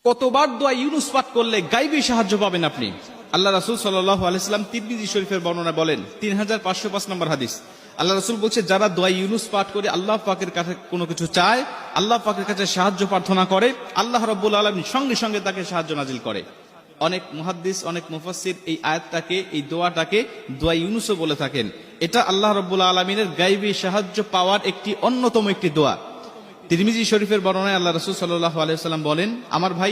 কতবার দোয়া ইউনুস পাঠ করলে গাইবী সাহায্য পাবেন আপনি। আল্লাহ রাসূল সাল্লাল্লাহু আলাইহি সাল্লাম তিরমিজি শরীফের বর্ণনা বলেন 3505 নম্বর হাদিস, আল্লাহ রাসূল বলছে যারা দোয়া ইউনুস পাঠ করে আল্লাহ পাকের কাছে কোনো কিছু চায়, আল্লাহ পাকের কাছে সাহায্য প্রার্থনা করে, আল্লাহ রাব্বুল আলামিন সঙ্গে সঙ্গে তাকে সাহায্য নাজিল করে। অনেক মুহাদ্দিস, অনেক মুফাসসির এই আয়াতটাকে, এই দোয়াটাকে দোয়া ইউনুসও বলে থাকেন। এটা আল্লাহ রাব্বুল আলামিনের গায়বী সাহায্য পাওয়ার একটি অন্যতম একটি দোয়া। তিরমিজি শরীফের বর্ণনায় আল্লাহ রাসূল সাল্লাল্লাহু আলাইহি ওয়াসাল্লাম বলেন, আমার ভাই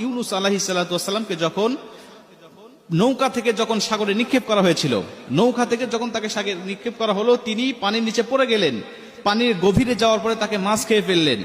ইউনুস আলাইহিস সালাতু ওয়াসসালামকে যখন নৌকা থেকে যখন সাগরে নিক্ষেপ করা হয়েছিল, নৌকা থেকে যখন তাকে সাগরে নিক্ষেপ করা হলো, তিনি পানির নিচে পড়ে গেলেন। পানির গভীরে যাওয়ার পরে তাকে মাছ খেয়ে ফেললেন।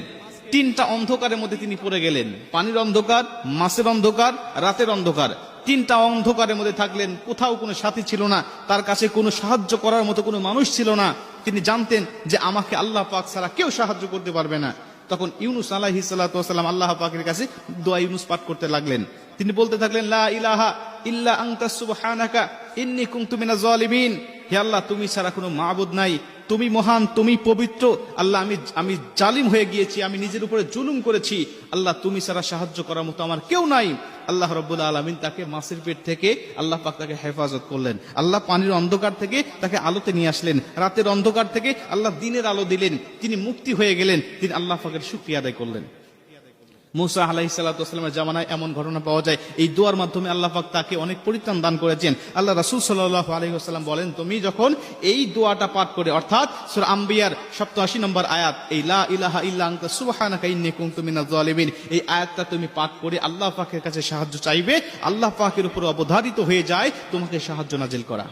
তিনটা অন্ধকারের মধ্যে তিনি পড়ে গেলেন, পানির অন্ধকার, মাছের অন্ধকার, রাতের অন্ধকার। তিনটা অন্ধকারের মধ্যে থাকলেন, কোথাও কোনো সাথী ছিল না, তার কাছে কোনো সাহায্য করার মতো কোনো মানুষ ছিল না। তিনি জানতেন যে আমাকে আল্লাহ পাক ছাড়া কেউ সাহায্য করতে পারবে না। তখন ইউনুস আলাইহিস সালাতু ওয়াসসালাম আল্লাহ পাকের কাছে দোয়া ইউনুস পাঠ করতে লাগলেন। তিনি বলতে থাকলেন, লা ইলাহা ইল্লা আনতা সুবহানাকা ইন্নী কুনতু মিনাজ জালিমিন। হে আল্লাহ, তুমি ছাড়া কোনো মাবুদ নাই, তুমি মহান, তুমি পবিত্র। আল্লাহ, আমি জালিম হয়ে গিয়েছি, আমি নিজের উপরে জুলুম করেছি। আল্লাহ, তুমি ছাড়া সাহায্য করার মতো আমার কেউ নাই। আল্লাহ রাব্বুল আলামিন তাকে মাছের পেট থেকে আল্লাহ পাক তাকে হেফাজত করলেন। আল্লাহ পানির অন্ধকার থেকে তাকে আলোতে নিয়ে আসলেন, রাতের অন্ধকার থেকে আল্লাহ দিনের আলো দিলেন। তিনি মুক্তি হয়ে গেলেন, তিনি আল্লাহ পাকের শুকরিয়া আদায় করলেন। মুসা আলাইহিস সালাতু ওয়াসসালামের জামানায় এমন ঘটনা পাওয়া যায়, এই দোয়ার মাধ্যমে আল্লাহ পাক তাকে অনেক পরিত্রাণ দান করেছেন। আল্লাহ রাসূল সাল্লাল্লাহু আলাইহি ওয়াসাল্লাম বলেন, তুমি যখন এই দোয়াটা পাঠ করে, অর্থাৎ সূরা আম্বিয়ার 87 নম্বর আয়াত, এই লা ইলাহা ইল্লা আনতা সুবহানাকা ইন্নী কুনতু মিনাজ জালিমিন, এই আয়াতটা তুমি পাঠ করে আল্লাহ পাকের কাছে সাহায্য চাইবে, আল্লাহ পাকের উপর অবধারিত হয়ে যায় তোমাকে সাহায্য নাজিল করা।